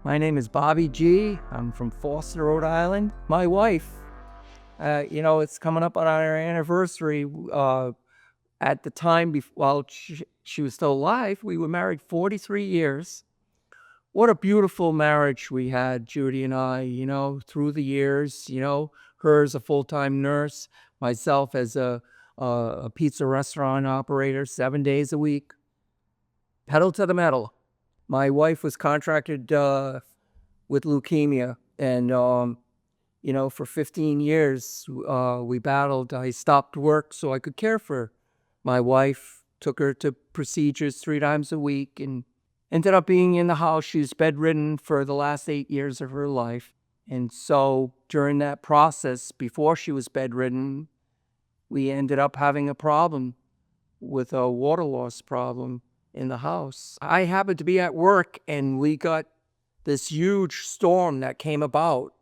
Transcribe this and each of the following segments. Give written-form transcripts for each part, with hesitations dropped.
My name is Bobby G. I'm from Foster, Rhode Island. My wife, it's coming up on our anniversary. At the time, while she was still alive, we were married 43 years. What a beautiful marriage we had, Judy and I, through the years, her as a full-time nurse, myself as a pizza restaurant operator, 7 days a week, pedal to the metal. My wife was contracted with leukemia, and for 15 years we battled. I stopped work so I could care for my wife, took her to procedures 3 times a week, and ended up being in the house. She was bedridden for the last 8 years of her life. And so during that process, before she was bedridden, we ended up having a problem with a water loss problem in the house. I happened to be at work, and we got this huge storm that came about,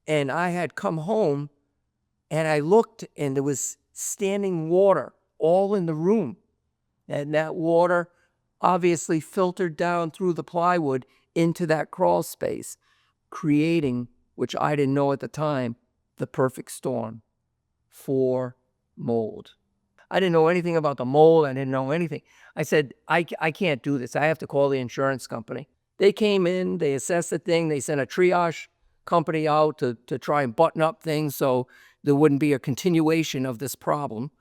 and I had come home, and I looked, and there was standing water all in the room, and that water obviously filtered down through the plywood into that crawl space, creating, which I didn't know at the time, the perfect storm for mold. I didn't know anything about the mold. I didn't know anything. I said, I can't do this. I have to call the insurance company. They came in, they assessed the thing, they sent a triage company out to try and button up things so there wouldn't be a continuation of this problem,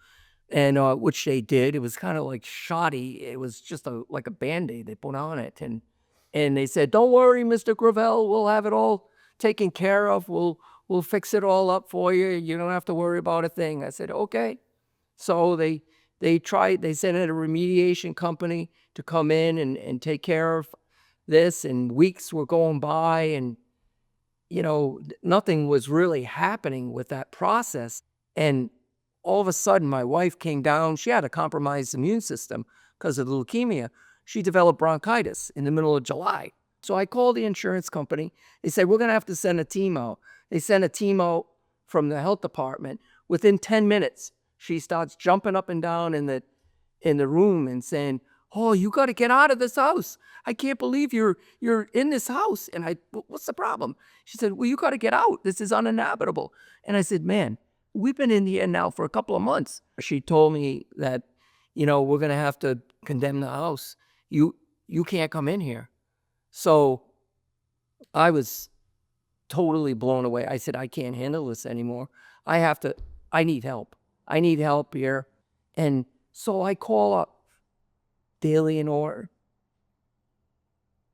and which they did. It was kind of like shoddy. It was just like a Band-Aid they put on it. And they said, don't worry, Mr. Gravel, we'll have it all taken care of. We'll fix it all up for you. You don't have to worry about a thing. I said, okay. So they sent in a remediation company to come in and take care of this, and weeks were going by, and nothing was really happening with that process. And all of a sudden, my wife came down. She had a compromised immune system because of the leukemia. She developed bronchitis in the middle of July. So I called the insurance company. They said, we're going to have to send a team out. They sent a team out from the health department. Within 10 minutes, she starts jumping up and down in the room and saying, oh, you got to get out of this house. I can't believe you're in this house. And what's the problem? She said, well, you got to get out. This is uninhabitable. And I said, man, we've been in here now for a couple of months. She told me that, we're going to have to condemn the house. You can't come in here. So I was totally blown away. I said, I can't handle this anymore. I need help. I need help here. And so I call up Daley Orton,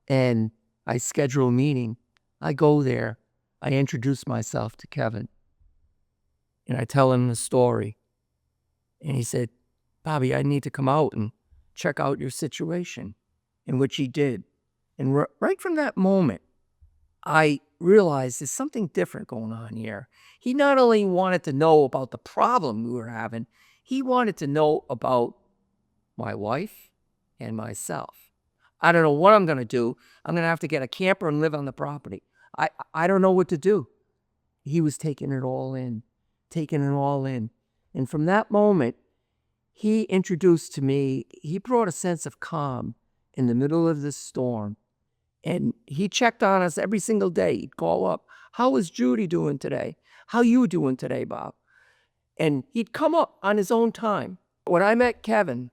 and I schedule a meeting. I go there. I introduce myself to Kevin, and I tell him the story. And he said, Bobby, I need to come out and check out your situation, in which he did. And right from that moment, I realized there's something different going on here. He not only wanted to know about the problem we were having, he wanted to know about my wife and myself. I don't know what I'm going to do. I'm going to have to get a camper and live on the property. I don't know what to do. He was taking it all in. And from that moment, he introduced to me, he brought a sense of calm in the middle of this storm. And he checked on us every single day. He'd call up, how is Judy doing today? How you doing today, Bob? And he'd come up on his own time. When I met Kevin,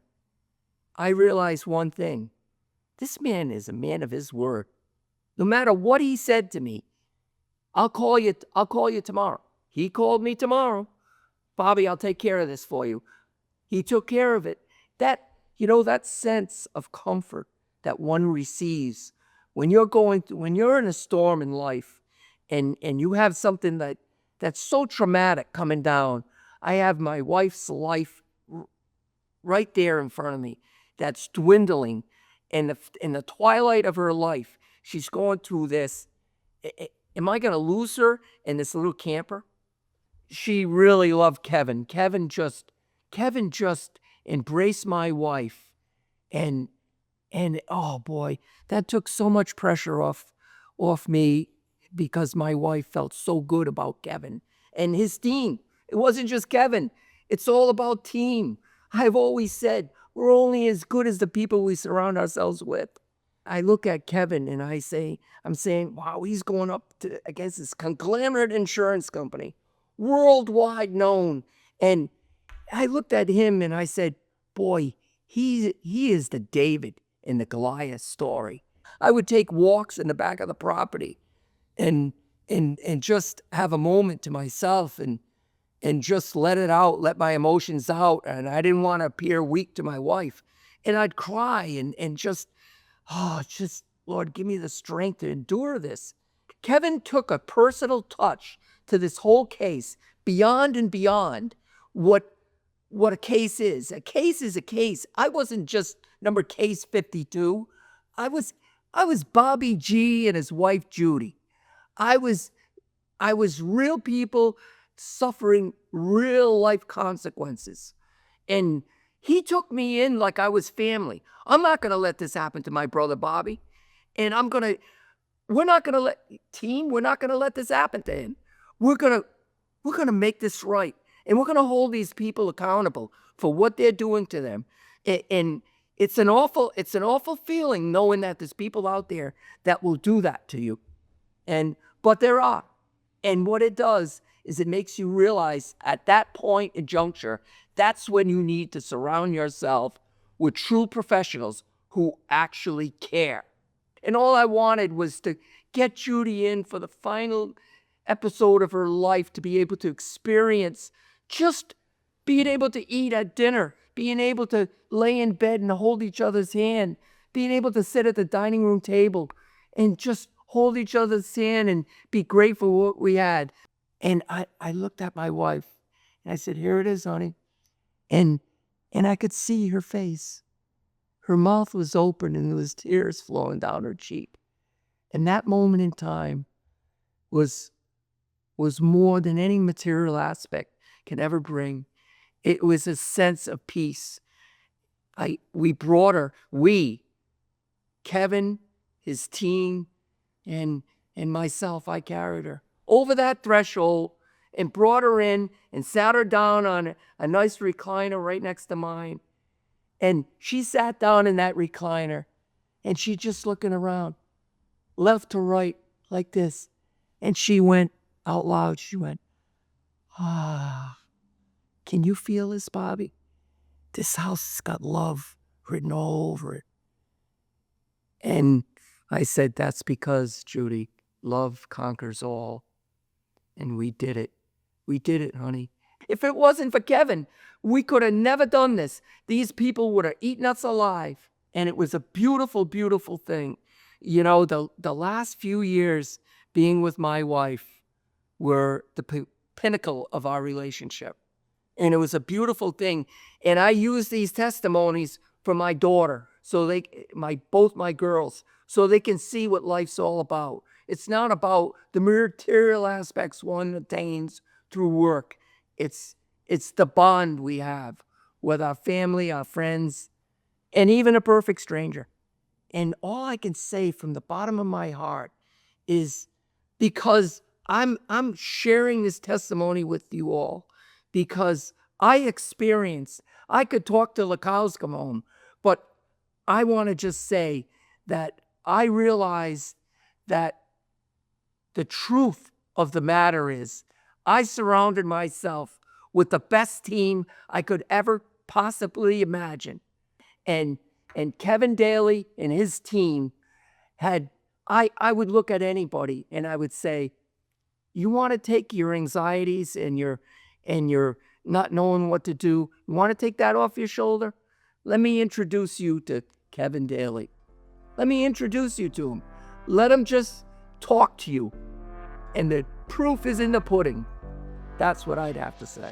I realized one thing. This man is a man of his word. No matter what he said to me, I'll call you tomorrow. He called me tomorrow. Bobby, I'll take care of this for you. He took care of it. That sense of comfort that one receives when you're in a storm in life, and you have something that's so traumatic coming down. I have my wife's life right there in front of me that's dwindling, and in the twilight of her life, she's going through this. Am I going to lose her in this little camper? She really loved Kevin. Kevin just embraced my wife, and oh boy, that took so much pressure off me, because my wife felt so good about Kevin and his team. It wasn't just Kevin. It's all about team. I've always said we're only as good as the people we surround ourselves with. I look at Kevin and I'm saying, wow, he's going up against this conglomerate insurance company, worldwide known. And I looked at him and I said, boy, he is the David in the Goliath story. I would take walks in the back of the property and just have a moment to myself and just let it out, let my emotions out. And I didn't want to appear weak to my wife. And I'd cry and just, Lord, give me the strength to endure this. Kevin took a personal touch to this whole case beyond and beyond what a case is. A case is a case. I wasn't just number case 52. I was Bobby G and his wife Judy. I was real people suffering real life consequences. And he took me in like I was family. I'm not going to let this happen to my brother Bobby. And we're not going to let this happen to him. We're going to make this right. And we're going to hold these people accountable for what they're doing to them. And it's an awful feeling knowing that there's people out there that will do that to you. But there are. And what it does is it makes you realize at that point in juncture, that's when you need to surround yourself with true professionals who actually care. And all I wanted was to get Judy in for the final episode of her life, to be able to experience just being able to eat at dinner, being able to lay in bed and hold each other's hand, being able to sit at the dining room table and just hold each other's hand and be grateful for what we had. And I looked at my wife and I said, here it is, honey. And I could see her face. Her mouth was open and there was tears flowing down her cheek. And that moment in time was more than any material aspect can ever bring. It was a sense of peace. We brought her, Kevin, his team, and myself, I carried her over that threshold and brought her in and sat her down on a nice recliner right next to mine. And she sat down in that recliner and she just looking around, left to right, like this. And she went out loud, she went, can you feel this, Bobby? This house has got love written all over it. And I said, that's because, Judy, love conquers all. And we did it. We did it, honey. If it wasn't for Kevin, we could have never done this. These people would have eaten us alive. And it was a beautiful, beautiful thing. You know, the last few years being with my wife were the pinnacle of our relationship. And it was a beautiful thing. And I use these testimonies for my daughter, both my girls, so they can see what life's all about. It's not about the material aspects one attains through work. It's the bond we have with our family, our friends, and even a perfect stranger. And all I can say from the bottom of my heart is, because I'm sharing this testimony with you all, because I could talk till the cows come home, but I want to just say that I realize that the truth of the matter is I surrounded myself with the best team I could ever possibly imagine. And Kevin Daley and his team I would look at anybody and I would say, you want to take your anxieties and your not knowing what to do, you want to take that off your shoulder? Let me introduce you to Kevin Daley. Let me introduce you to him. Let him just talk to you. And the proof is in the pudding. That's what I'd have to say.